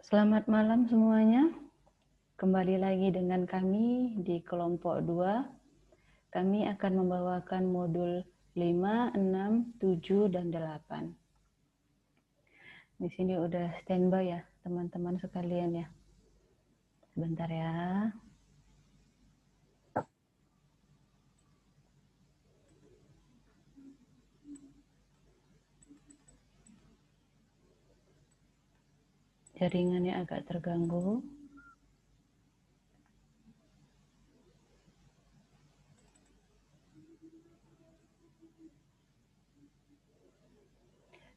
Selamat malam semuanya. Kembali lagi dengan kami di kelompok 2. Kami akan membawakan modul 5, 6, 7, dan 8. Di sini udah standby ya teman-teman sekalian ya. Sebentar ya. Jaringannya agak terganggu.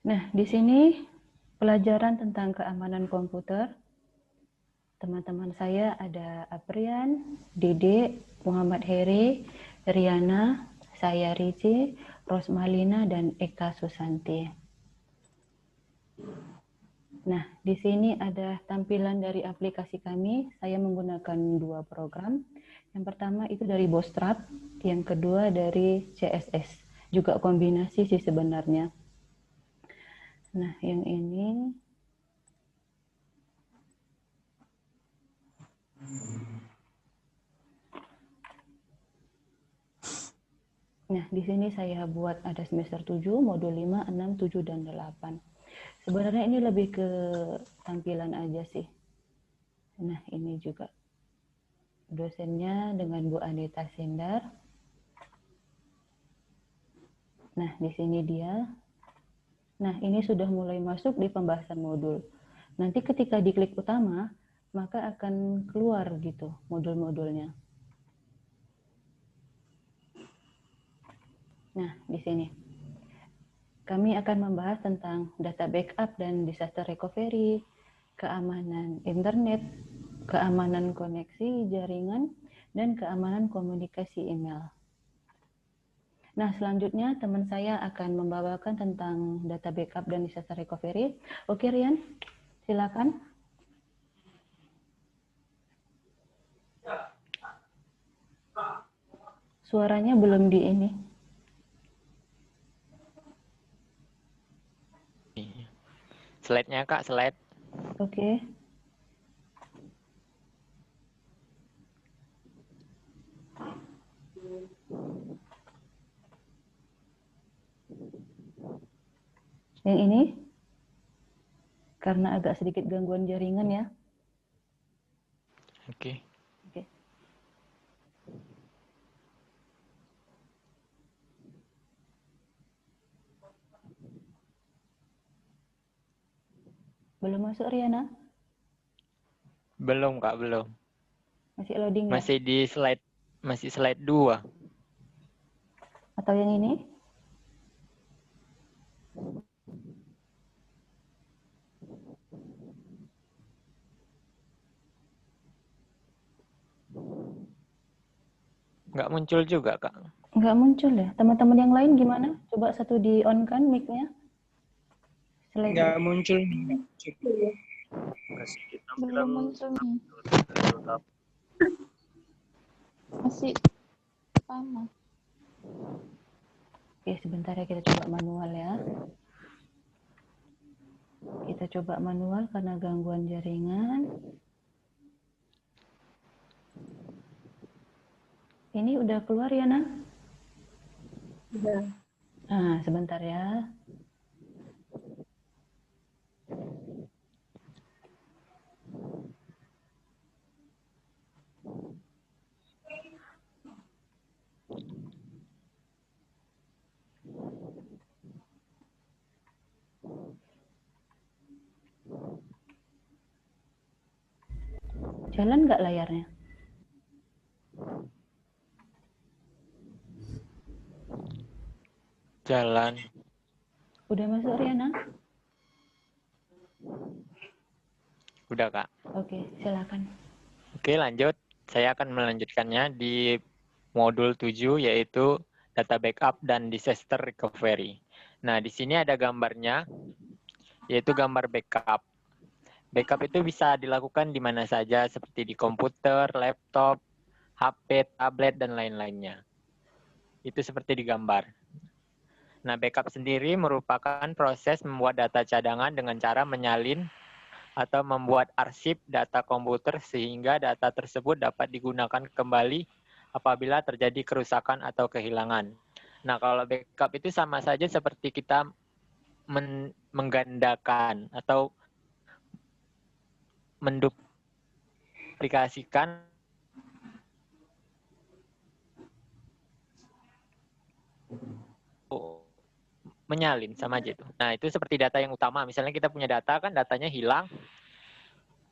Nah, di sini pelajaran tentang keamanan komputer. Teman-teman saya ada Aprian, Dede, Muhammad Heri, Riana, saya Rici, Rosmalina, dan Eka Susanti. Nah, di sini ada tampilan dari aplikasi kami. Saya menggunakan 2 program. Yang pertama itu dari Bootstrap, yang kedua dari CSS. Juga kombinasi sih sebenarnya. Nah, yang ini Nah, di sini saya buat ada semester 7, modul 5, 6, 7, dan 8. Sebenarnya ini lebih ke tampilan aja sih. Nah, ini juga dosennya dengan Bu Anita Sindar. Nah, di sini dia. Nah, ini sudah mulai masuk di pembahasan modul. Nanti ketika diklik utama, maka akan keluar gitu modul-modulnya. Nah, di sini. Kami akan membahas tentang data backup dan disaster recovery, keamanan internet, keamanan koneksi jaringan, dan keamanan komunikasi email. Nah, selanjutnya teman saya akan membawakan tentang data backup dan disaster recovery. Oke, Rian, silakan. Suaranya belum di ini. Slide-nya Kak, slide. Oke. Yang ini karena agak sedikit gangguan jaringan ya. Oke. Oke. Belum masuk Riana? Belum Kak, belum. Masih loading ya? Masih slide 2. Atau yang ini? Nggak muncul juga Kak. Nggak muncul ya. Teman-teman yang lain gimana? Coba satu di on kan mic-nya. Nggak muncul. Belum muncul nih. Masih sama. Oke, sebentar ya kita coba manual ya. Kita coba manual karena gangguan jaringan. Ini udah keluar ya, Nah? Udah. Nah, sebentar ya. Jalan nggak layarnya? Jalan. Udah masuk Riana? Udah Kak. Oke, silakan. Oke, lanjut. Saya akan melanjutkannya di modul 7 yaitu data backup dan disaster recovery. Nah, di sini ada gambarnya yaitu gambar backup. Backup itu bisa dilakukan di mana saja seperti di komputer, laptop, HP, tablet, dan lain-lainnya. Itu seperti di gambar. Nah, backup sendiri merupakan proses membuat data cadangan dengan cara menyalin atau membuat arsip data komputer sehingga data tersebut dapat digunakan kembali apabila terjadi kerusakan atau kehilangan. Nah, kalau backup itu sama saja seperti kita menggandakan atau menduplikasikan menyalin sama aja itu. Nah, itu seperti data yang utama. Misalnya kita punya data kan datanya hilang,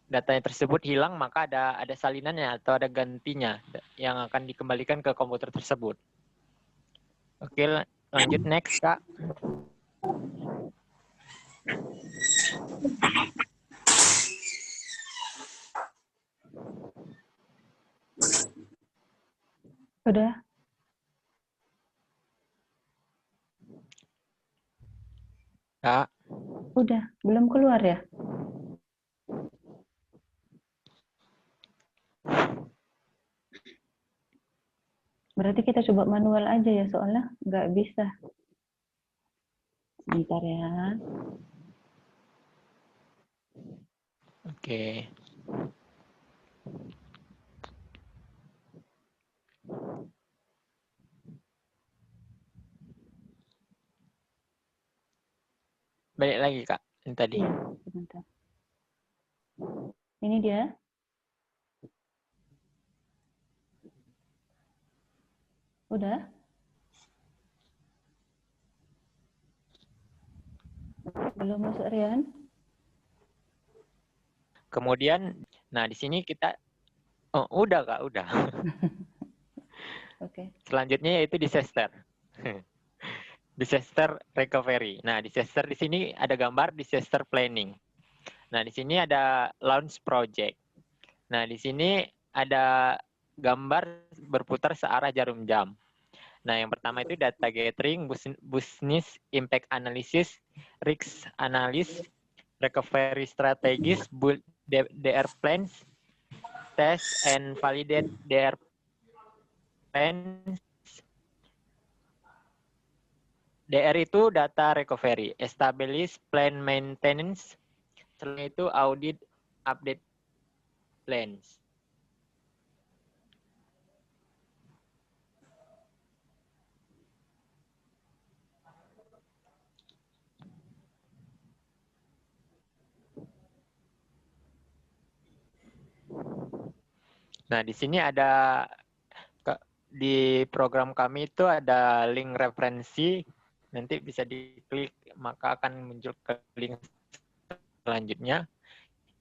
datanya tersebut hilang maka ada salinannya atau ada gantinya yang akan dikembalikan ke komputer tersebut. Oke, lanjut next, Kak. Udah? Kak. Udah, belum keluar ya? Berarti kita coba manual aja ya, soalnya nggak bisa. Bentar ya. Oke. Balik lagi, Kak, yang tadi. Iya, sebentar. Ini dia. Udah? Belum masuk, Rian? Kemudian, nah di sini kita, oh udah Kak, udah. Oke. Selanjutnya yaitu disaster. Disaster recovery. Nah, disaster di sini ada gambar disaster planning. Nah, di sini ada launch project. Nah, di sini ada gambar berputar searah jarum jam. Nah, yang pertama itu data gathering, business impact analysis, risk analysis, recovery strategies, build DR plans, test and validate DR plans. DR itu data recovery, establish plan maintenance, setelah itu audit update plans. Nah, di sini ada di program kami itu ada link referensi, nanti bisa diklik maka akan muncul ke link selanjutnya,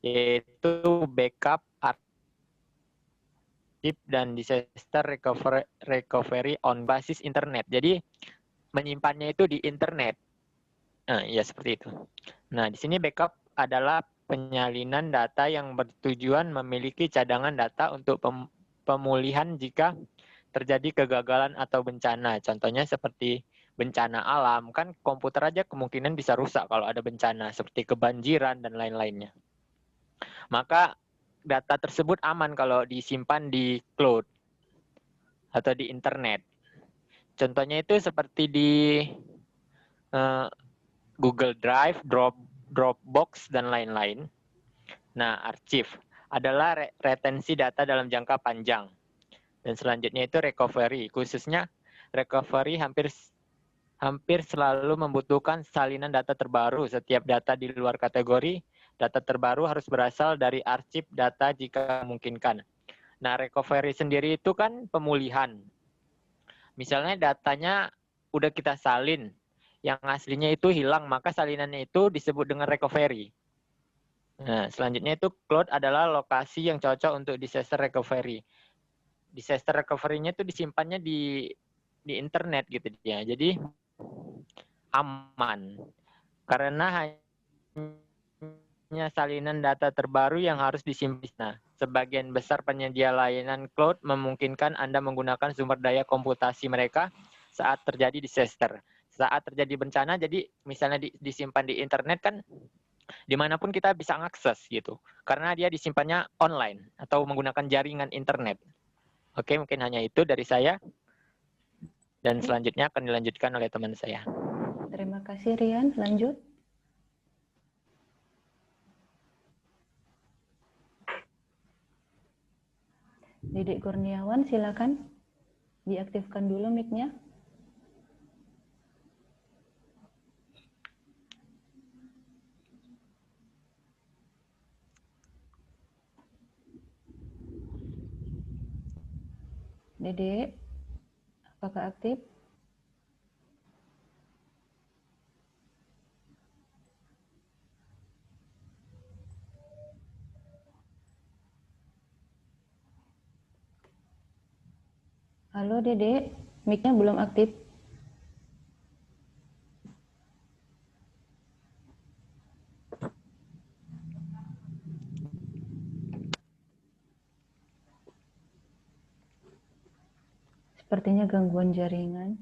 yaitu backup, arsip, dan disaster recovery on basis internet. Jadi menyimpannya itu di internet. Nah, ya seperti itu. Nah, di sini backup adalah penyalinan data yang bertujuan memiliki cadangan data untuk pemulihan jika terjadi kegagalan atau bencana. Contohnya seperti bencana alam, kan komputer aja kemungkinan bisa rusak kalau ada bencana, seperti kebanjiran dan lain-lainnya. Maka data tersebut aman kalau disimpan di cloud atau di internet. Contohnya itu seperti di Google Drive, Dropbox, dan lain-lain. Nah, arsip adalah retensi data dalam jangka panjang. Dan selanjutnya itu recovery, khususnya recovery hampir selalu membutuhkan salinan data terbaru. Setiap data di luar kategori data terbaru harus berasal dari arsip data jika memungkinkan. Nah, recovery sendiri itu kan pemulihan. Misalnya datanya udah kita salin, yang aslinya itu hilang, maka salinannya itu disebut dengan recovery. Nah, selanjutnya itu cloud adalah lokasi yang cocok untuk disaster recovery. Disaster recovery-nya itu disimpannya di internet gitu ya. Jadi aman. Karena hanya salinan data terbaru yang harus disimpan. Nah, sebagian besar penyedia layanan cloud memungkinkan Anda menggunakan sumber daya komputasi mereka saat terjadi disaster. Saat terjadi bencana, jadi misalnya disimpan di internet kan dimanapun kita bisa mengakses gitu. Karena dia disimpannya online atau menggunakan jaringan internet. Oke, mungkin hanya itu dari saya. Dan selanjutnya akan dilanjutkan oleh teman saya. Terima kasih, Rian. Lanjut. Dedek Kurniawan, silakan diaktifkan dulu mic-nya. Dedek, apakah aktif? Halo Dedek, mic-nya belum aktif. Sepertinya gangguan jaringan.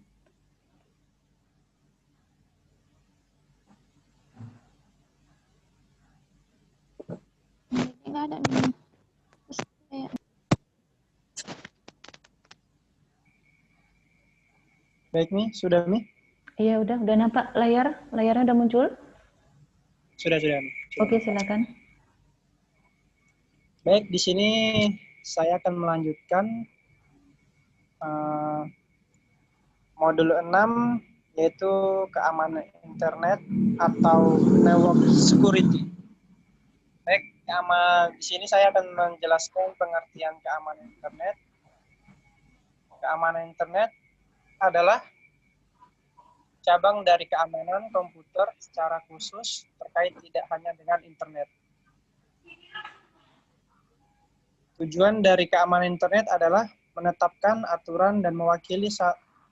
Ini nggak ada nih. Terus kayak Baik nih, sudah nih? Iya, udah nampak layarnya udah muncul? Sudah nih. Oke, silakan. Baik, di sini saya akan melanjutkan modul 6 yaitu keamanan internet atau network security. Baik, di sini saya akan menjelaskan pengertian keamanan internet. Keamanan internet adalah cabang dari keamanan komputer secara khusus terkait tidak hanya dengan internet. Tujuan dari keamanan internet adalah menetapkan aturan dan mewakili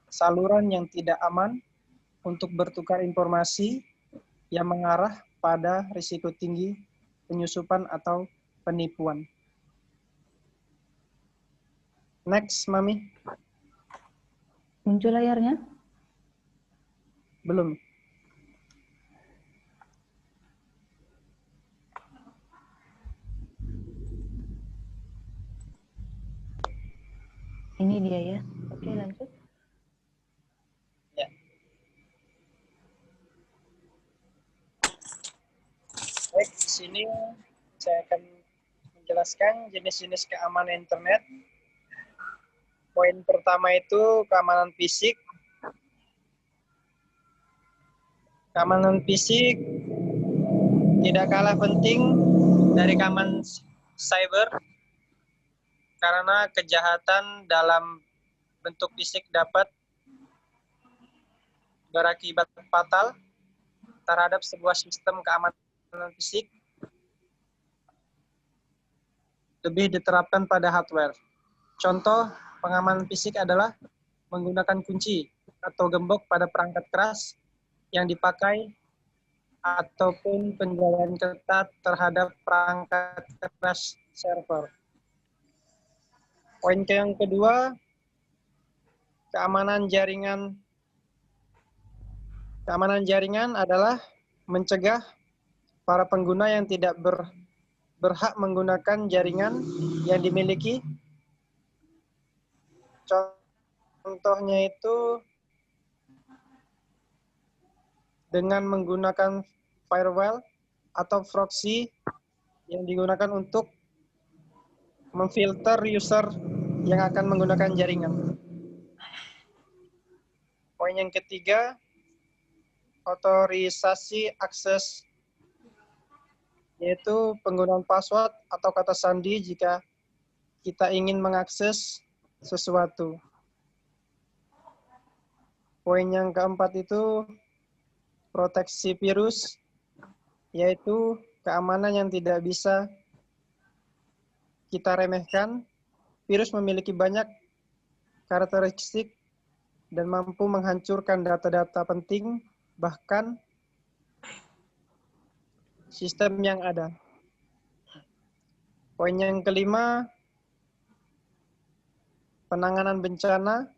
saluran yang tidak aman untuk bertukar informasi yang mengarah pada risiko tinggi penyusupan atau penipuan. Next, Mami. Muncul layarnya? Belum. Ini dia ya. Oke, lanjut. Ya. Baik, di sini saya akan menjelaskan jenis-jenis keamanan internet. Poin pertama itu keamanan fisik. Keamanan fisik tidak kalah penting dari keamanan cyber karena kejahatan dalam bentuk fisik dapat berakibat fatal terhadap sebuah sistem keamanan fisik lebih diterapkan pada hardware. Contoh pengamanan fisik adalah menggunakan kunci atau gembok pada perangkat keras yang dipakai ataupun penjagaan ketat terhadap perangkat keras server. Poin yang kedua, keamanan jaringan. Keamanan jaringan adalah mencegah para pengguna yang tidak berhak menggunakan jaringan yang dimiliki. Contohnya itu dengan menggunakan firewall atau proxy yang digunakan untuk memfilter user yang akan menggunakan jaringan. Poin yang ketiga, otorisasi akses, yaitu penggunaan password atau kata sandi jika kita ingin mengakses sesuatu. Poin yang keempat itu proteksi virus, yaitu keamanan yang tidak bisa kita remehkan. Virus memiliki banyak karakteristik dan mampu menghancurkan data-data penting, bahkan sistem yang ada. Poin yang kelima, penanganan bencana,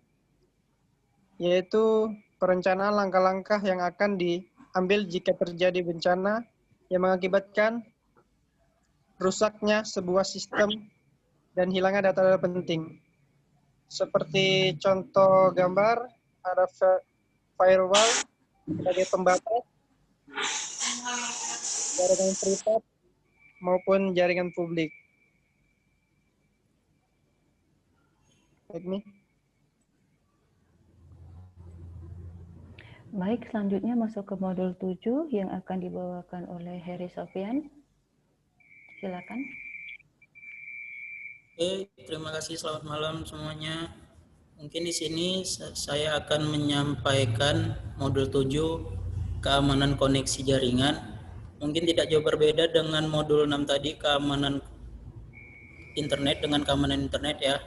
yaitu perencanaan langkah-langkah yang akan diambil jika terjadi bencana yang mengakibatkan rusaknya sebuah sistem dan hilangnya data-data penting. Seperti contoh gambar, ada firewall sebagai pembatas jaringan privat maupun jaringan publik. Agni. Baik, selanjutnya masuk ke modul 7 yang akan dibawakan oleh Heri Sofian. Silakan. Oke, terima kasih. Selamat malam semuanya. Mungkin di sini saya akan menyampaikan modul 7 keamanan koneksi jaringan. Mungkin tidak jauh berbeda dengan modul 6 tadi, keamanan internet dengan keamanan internet ya.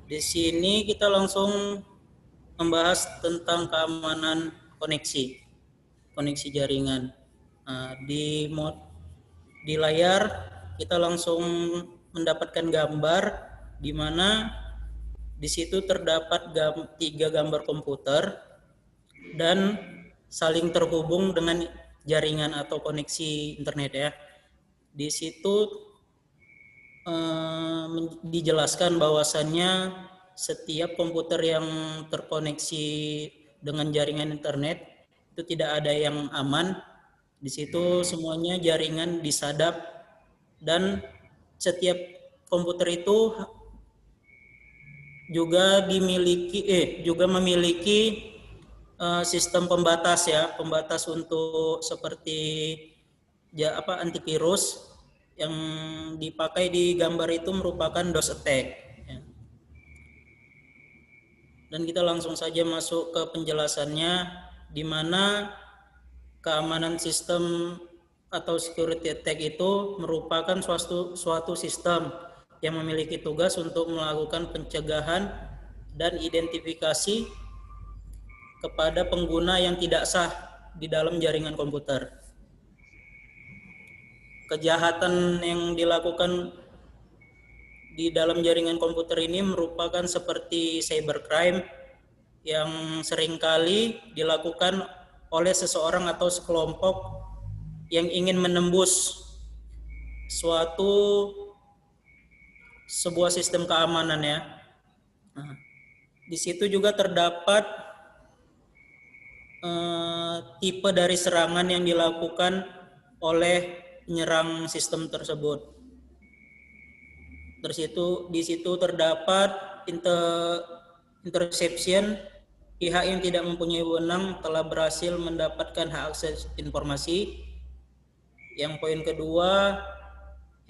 Di sini kita langsung membahas tentang keamanan koneksi jaringan. Nah, di layar kita langsung mendapatkan gambar di mana di situ terdapat 3 gambar komputer dan saling terhubung dengan jaringan atau koneksi internet ya. Di situ dijelaskan bahwasannya setiap komputer yang terkoneksi dengan jaringan internet itu tidak ada yang aman. Di situ semuanya jaringan disadap dan setiap komputer itu juga memiliki sistem pembatas ya, pembatas untuk seperti antivirus yang dipakai di gambar itu merupakan DOS attack. Ya. Dan kita langsung saja masuk ke penjelasannya, di mana keamanan sistem atau security attack itu merupakan suatu sistem yang memiliki tugas untuk melakukan pencegahan dan identifikasi kepada pengguna yang tidak sah di dalam jaringan komputer. Kejahatan yang dilakukan di dalam jaringan komputer ini merupakan seperti cybercrime yang seringkali dilakukan oleh seseorang atau sekelompok yang ingin menembus sebuah sistem keamanan ya. Nah, di situ juga terdapat tipe dari serangan yang dilakukan oleh penyerang sistem tersebut. Di situ terdapat interception, pihak yang tidak mempunyai wewenang telah berhasil mendapatkan hak akses informasi. Yang poin kedua,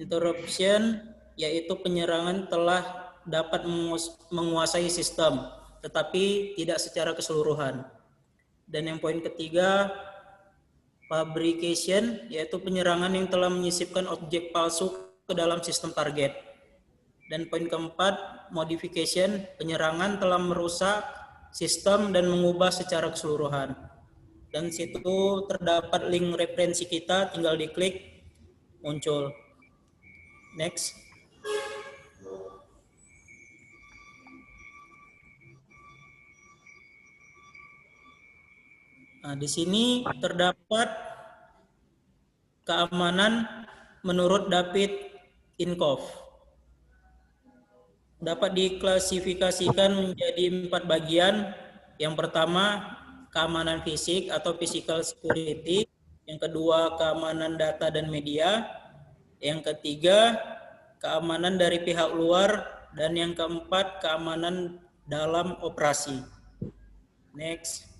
interruption, yaitu penyerangan telah dapat menguasai sistem, tetapi tidak secara keseluruhan. Dan yang poin ketiga, fabrication, yaitu penyerangan yang telah menyisipkan objek palsu ke dalam sistem target. Dan poin keempat, modification, penyerangan telah merusak sistem dan mengubah secara keseluruhan. Dan situ terdapat link referensi kita, tinggal diklik, muncul. Next. Nah, di sini terdapat keamanan menurut David Inkoff. Dapat diklasifikasikan menjadi 4 bagian. Yang pertama, keamanan fisik atau physical security. Yang kedua, keamanan data dan media. Yang ketiga, keamanan dari pihak luar. Dan yang keempat, keamanan dalam operasi. Next.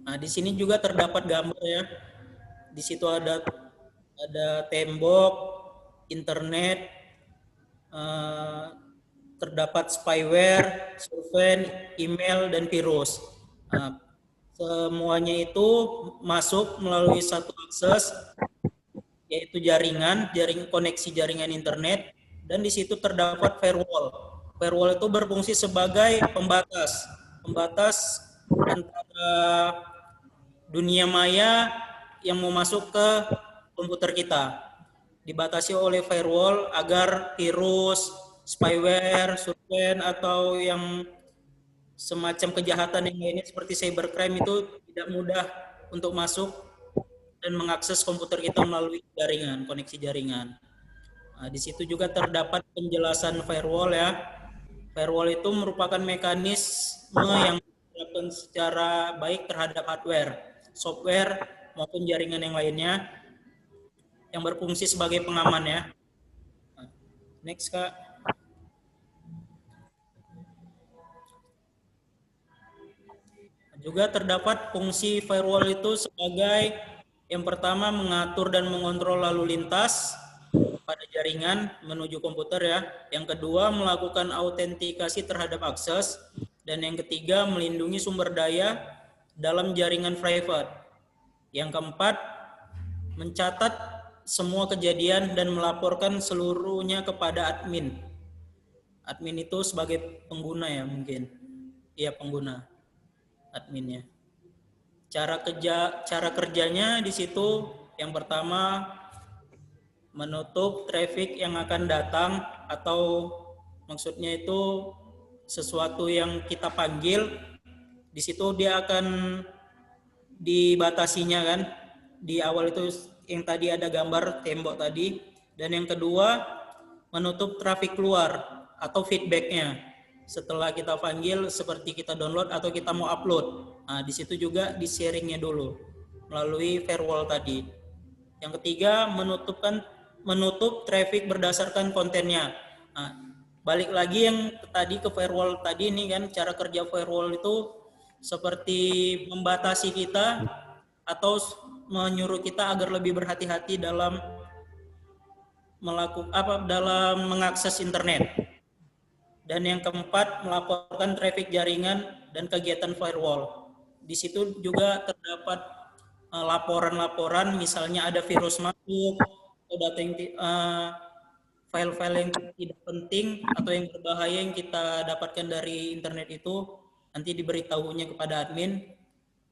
Nah, di sini juga terdapat gambar ya. Di situ ada tembok, internet, terdapat spyware, surveillance, email, dan virus. Nah, semuanya itu masuk melalui satu akses, yaitu koneksi jaringan internet, dan di situ terdapat firewall. Firewall itu berfungsi sebagai pembatas antara dunia maya yang mau masuk ke komputer kita. Dibatasi oleh firewall agar virus, spyware, surveillance, atau yang semacam kejahatan yang lainnya seperti cybercrime itu tidak mudah untuk masuk dan mengakses komputer kita melalui koneksi jaringan. Nah, di situ juga terdapat penjelasan firewall ya. Firewall itu merupakan mekanisme yang dilakukan secara baik terhadap hardware, software, maupun jaringan yang lainnya yang berfungsi sebagai pengaman ya. Next Kak. Juga terdapat fungsi firewall itu sebagai yang pertama mengatur dan mengontrol lalu lintas pada jaringan menuju komputer ya. Yang kedua melakukan autentikasi terhadap akses. Dan yang ketiga melindungi sumber daya dalam jaringan private. Yang keempat mencatat semua kejadian dan melaporkan seluruhnya kepada admin. Admin itu sebagai pengguna ya mungkin. Iya pengguna. Adminnya. Cara kerjanya di situ yang pertama menutup traffic yang akan datang atau maksudnya itu sesuatu yang kita panggil di situ dia akan dibatasinya kan. Di awal itu yang tadi ada gambar tembok tadi, dan yang kedua menutup traffic keluar atau feedbacknya. Setelah kita panggil seperti kita download atau kita mau upload. Nah, di situ juga di sharingnya dulu melalui firewall tadi. Yang ketiga menutup traffic berdasarkan kontennya. Nah, balik lagi yang tadi ke firewall tadi ini kan cara kerja firewall itu seperti membatasi kita atau menyuruh kita agar lebih berhati-hati dalam dalam mengakses internet. Dan yang keempat, melaporkan traffic jaringan dan kegiatan firewall. Di situ juga terdapat laporan-laporan, misalnya ada virus masuk, atau data yang file-file yang tidak penting atau yang berbahaya yang kita dapatkan dari internet itu nanti diberitahunya kepada admin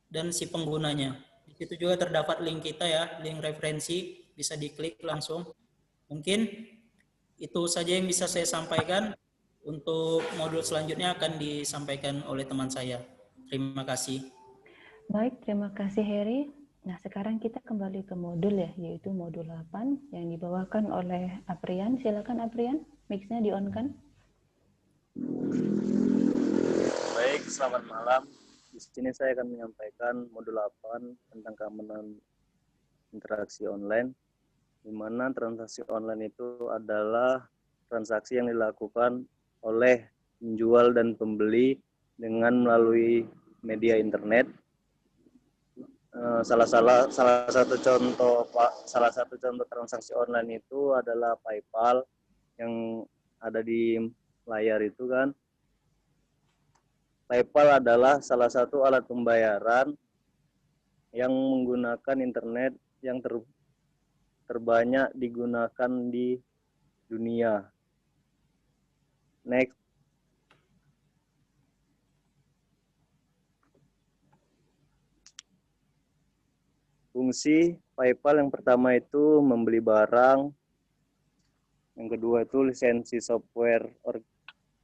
dan si penggunanya. Di situ juga terdapat link kita ya, link referensi, bisa diklik langsung. Mungkin itu saja yang bisa saya sampaikan. Untuk modul selanjutnya akan disampaikan oleh teman saya. Terima kasih. Baik, terima kasih Heri. Nah, sekarang kita kembali ke modul ya, yaitu modul 8 yang dibawakan oleh Aprian. Silakan Aprian, mic-nya di-on-kan. Baik, selamat malam. Di sini saya akan menyampaikan modul 8 tentang keamanan interaksi online, di mana transaksi online itu adalah transaksi yang dilakukan oleh penjual dan pembeli dengan melalui media internet. Salah satu contoh transaksi online itu adalah PayPal yang ada di layar itu kan. PayPal adalah salah satu alat pembayaran yang menggunakan internet yang terbanyak digunakan di dunia. Next. Fungsi PayPal yang pertama itu membeli barang, yang kedua itu lisensi software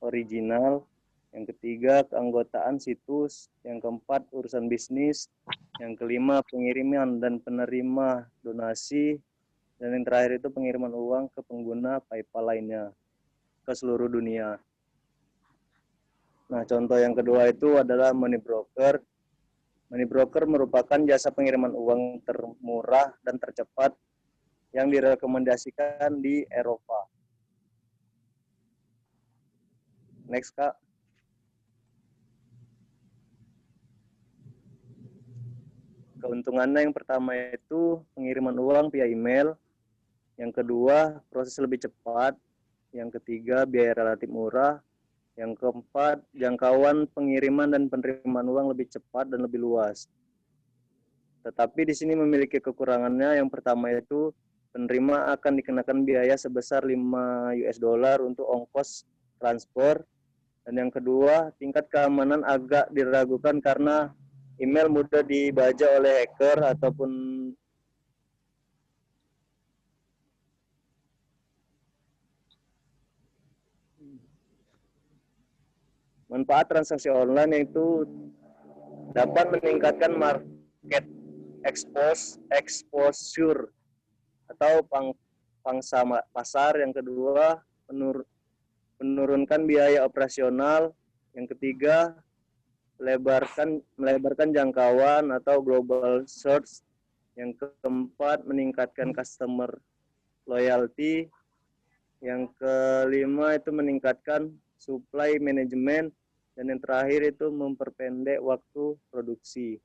original, yang ketiga keanggotaan situs, yang keempat urusan bisnis, yang kelima pengiriman dan penerima donasi, dan yang terakhir itu pengiriman uang ke pengguna PayPal lainnya ke seluruh dunia. Nah, contoh yang kedua itu adalah money broker. Money broker merupakan jasa pengiriman uang termurah dan tercepat yang direkomendasikan di Eropa. Next, Kak. Keuntungannya yang pertama itu pengiriman uang via email. Yang kedua, proses lebih cepat. Yang ketiga, biaya relatif murah. Yang keempat, jangkauan pengiriman dan penerimaan uang lebih cepat dan lebih luas. Tetapi di sini memiliki kekurangannya. Yang pertama itu, penerima akan dikenakan biaya sebesar $5 untuk ongkos transfer. Dan yang kedua, tingkat keamanan agak diragukan karena email mudah dibaca oleh hacker ataupun manfaat transaksi online itu dapat meningkatkan market exposure atau pangsa pasar. Yang kedua, menurunkan biaya operasional. Yang ketiga, melebarkan jangkauan atau global search. Yang keempat, meningkatkan customer loyalty. Yang kelima itu meningkatkan supply management. Dan yang terakhir itu memperpendek waktu produksi.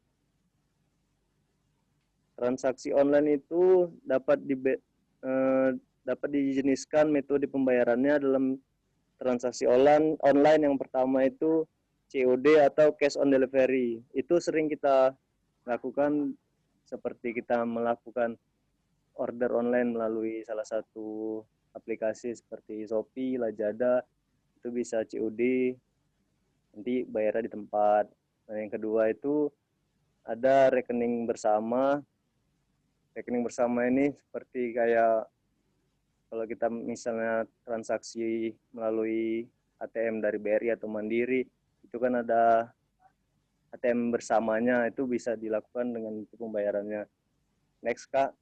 Transaksi online itu dapat dijeniskan metode pembayarannya dalam transaksi online. Yang pertama itu COD atau cash on delivery. Itu sering kita lakukan seperti kita melakukan order online melalui salah satu aplikasi seperti Shopee, Lazada, itu bisa COD, nanti bayarnya di tempat. Nah, yang kedua itu ada rekening bersama. Rekening bersama ini seperti kayak kalau kita misalnya transaksi melalui ATM dari BRI atau Mandiri, itu kan ada ATM bersamanya, itu bisa dilakukan dengan itu pembayarannya. Next, Kak.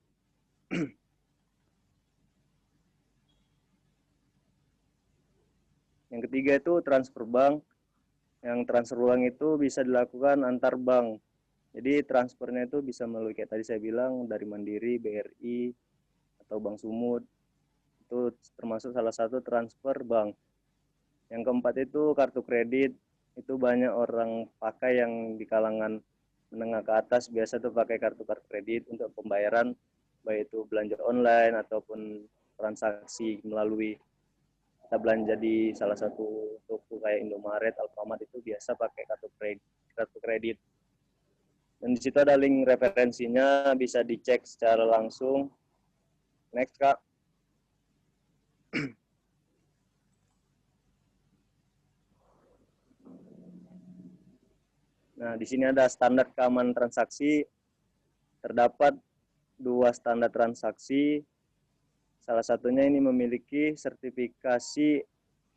Yang ketiga itu transfer bank. Yang transfer bank itu bisa dilakukan antar bank. Jadi transfernya itu bisa melalui kayak tadi saya bilang dari Mandiri, BRI, atau Bank Sumut. Itu termasuk salah satu transfer bank. Yang keempat itu kartu kredit. Itu banyak orang pakai yang di kalangan menengah ke atas biasa tuh pakai kartu kredit untuk pembayaran, baik itu belanja online ataupun transaksi melalui kita belanja di salah satu toko kayak Indomaret, Alfamart, itu biasa pakai kartu kredit. Dan di situ ada link referensinya, bisa dicek secara langsung. Next, Kak. Nah, di sini ada standar keamanan transaksi. Terdapat 2 standar transaksi. Salah satunya ini memiliki sertifikasi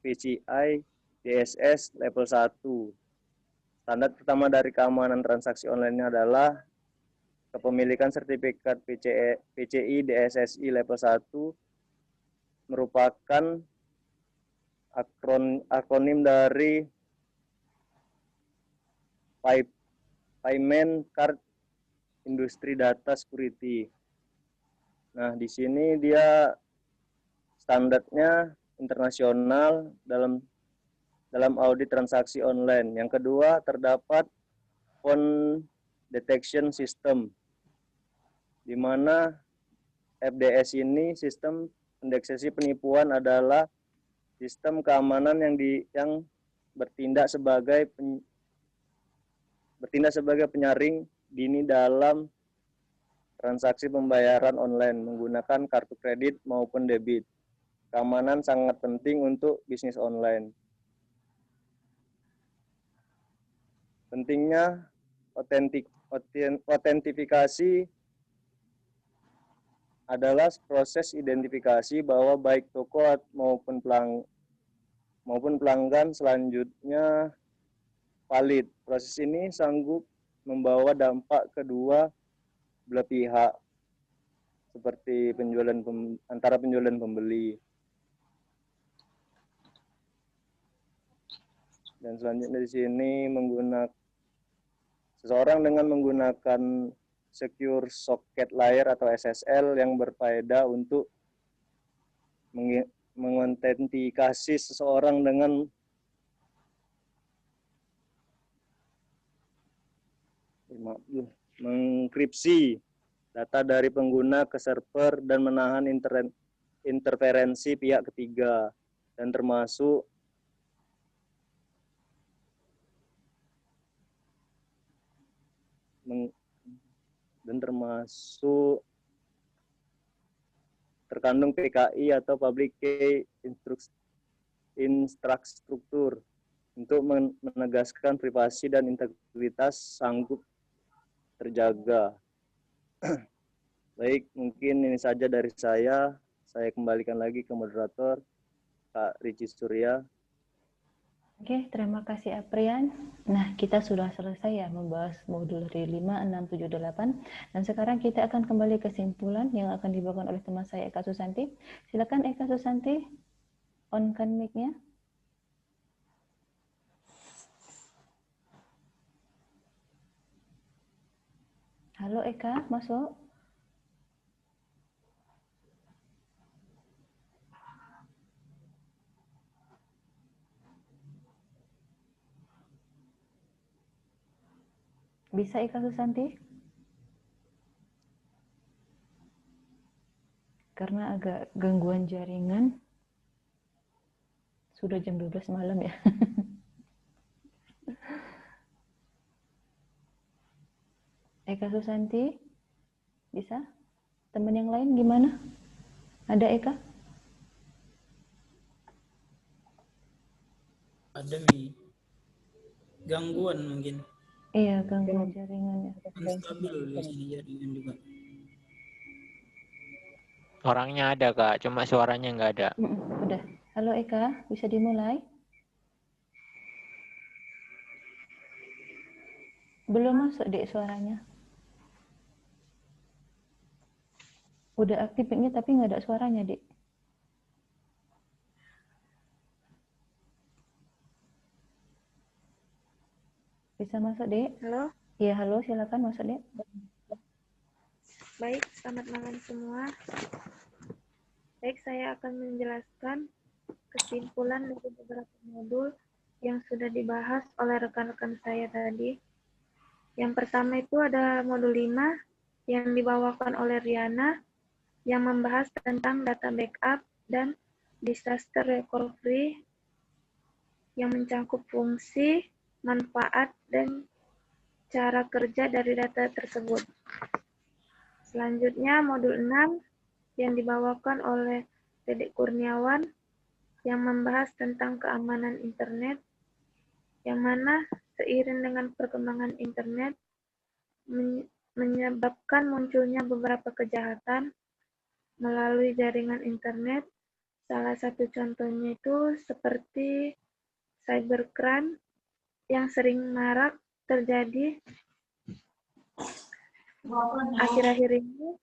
PCI DSS level 1. Standar pertama dari keamanan transaksi online adalah kepemilikan sertifikat PCI DSSI level 1 merupakan akronim dari Payment Card Industry Data Security. Nah, di sini dia standarnya internasional dalam audit transaksi online. Yang kedua, terdapat Phone Detection System, di mana FDS ini sistem pendeteksi penipuan adalah sistem keamanan yang bertindak sebagai penyaring dini dalam transaksi pembayaran online menggunakan kartu kredit maupun debit. Keamanan sangat penting untuk bisnis online. Pentingnya otentifikasi adalah proses identifikasi bahwa baik toko maupun pelanggan selanjutnya valid. Proses ini sanggup membawa dampak kedua belah pihak, seperti antara penjual dan pembeli. Dan selanjutnya di sini seseorang dengan menggunakan Secure Socket Layer atau SSL yang berfaedah untuk mengotentikasi seseorang dengan mengenkripsi data dari pengguna ke server dan menahan interferensi pihak ketiga, dan termasuk terkandung PKI atau Public Key Infrastructure untuk menegaskan privasi dan integritas sanggup terjaga. Baik, mungkin ini saja dari saya. Saya kembalikan lagi ke moderator, Kak Rici Surya. Oke, terima kasih Aprian. Nah, kita sudah selesai ya membahas modul RI 5, 6, 7, 8. Dan sekarang kita akan kembali ke kesimpulan yang akan dibawakan oleh teman saya Eka Susanti. Silakan Eka Susanti, on-kan mic-nya. Halo Eka, masuk. Bisa Eka Susanti? Karena agak gangguan jaringan. Sudah jam 12 malam ya. Eka Susanti? Bisa? Teman yang lain gimana? Ada Eka? Ada nih. Gangguan mungkin. Iya, gangguan jaringan ya. Stabil di sini jaringan juga. Orangnya ada Kak, cuma suaranya nggak ada. Udah. Halo Eka, bisa dimulai? Belum masuk dek suaranya. Udah aktif ini tapi nggak ada suaranya dek. Bisa masuk dek? Halo, Iya halo, silakan masuk dek. baik, selamat malam semua. Baik, saya akan menjelaskan kesimpulan dari beberapa modul yang sudah dibahas oleh rekan-rekan saya tadi. Yang pertama itu ada modul 5 yang dibawakan oleh Riana yang membahas tentang data backup dan disaster recovery yang mencakup fungsi, manfaat, dan cara kerja dari data tersebut. Selanjutnya modul 6 yang dibawakan oleh Dedek Kurniawan yang membahas tentang keamanan internet, yang mana seiring dengan perkembangan internet menyebabkan munculnya beberapa kejahatan melalui jaringan internet. Salah satu contohnya itu seperti cybercrime yang sering marak terjadi akhir-akhir ini.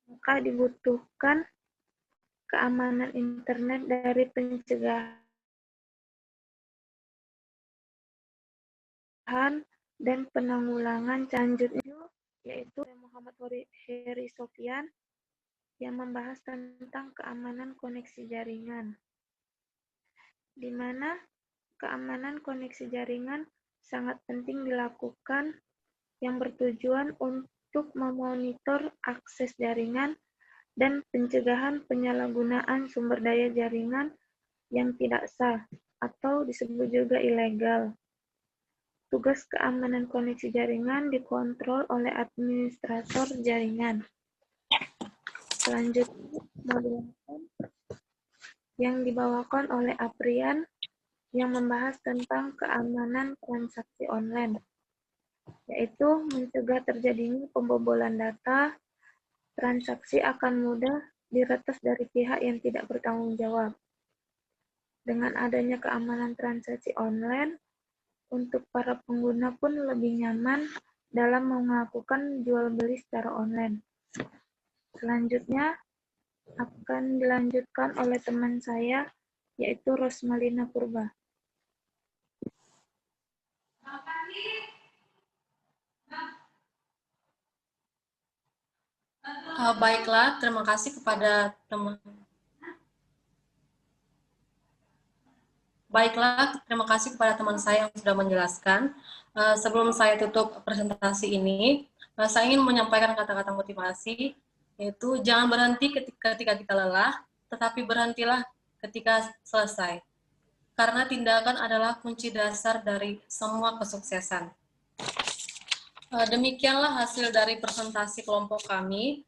Maka dibutuhkan keamanan internet dari pencegahan dan penanggulangan. Selanjutnya yaitu Muhammad Heri Sofyan yang membahas tentang keamanan koneksi jaringan, di mana keamanan koneksi jaringan sangat penting dilakukan yang bertujuan untuk memonitor akses jaringan dan pencegahan penyalahgunaan sumber daya jaringan yang tidak sah atau disebut juga ilegal. Tugas keamanan koneksi jaringan dikontrol oleh administrator jaringan. Selanjutnya, modul yang dibawakan oleh Aprian yang membahas tentang keamanan transaksi online, yaitu mencegah terjadinya pembobolan data. Transaksi akan mudah diretas dari pihak yang tidak bertanggung jawab. Dengan adanya keamanan transaksi online, untuk para pengguna pun lebih nyaman dalam melakukan jual beli secara online. Selanjutnya akan dilanjutkan oleh teman saya, yaitu Rosmalina Purba. Baiklah, terima kasih kepada teman. Baiklah, terima kasih kepada teman saya yang sudah menjelaskan. Sebelum saya tutup presentasi ini, saya ingin menyampaikan kata-kata motivasi, yaitu jangan berhenti ketika kita lelah, tetapi berhentilah ketika selesai. Karena tindakan adalah kunci dasar dari semua kesuksesan. Demikianlah hasil dari presentasi kelompok kami.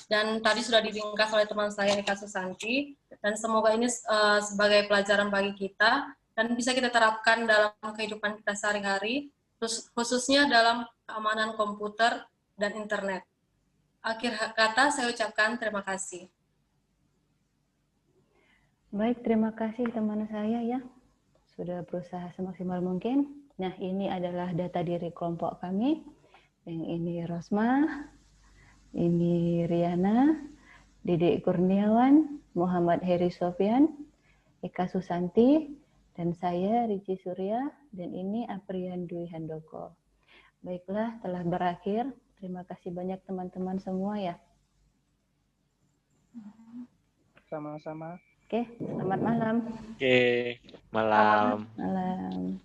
Dan tadi sudah diringkas oleh teman saya Eka Susanti, dan semoga ini sebagai pelajaran bagi kita dan bisa kita terapkan dalam kehidupan kita sehari-hari, khususnya dalam keamanan komputer dan internet. Akhir kata saya ucapkan terima kasih. Baik, terima kasih teman saya ya, sudah berusaha semaksimal mungkin. Nah, ini adalah data diri kelompok kami. Yang ini Rosma, ini Riana, Dedek Kurniawan, Muhammad Heri Sofyan, Eka Susanti, dan saya Riji Surya, dan ini Aprian Dwi Handoko. Baiklah, telah berakhir. Terima kasih banyak teman-teman semua ya. Sama-sama. Oke, selamat malam. Oke, malam. Malam.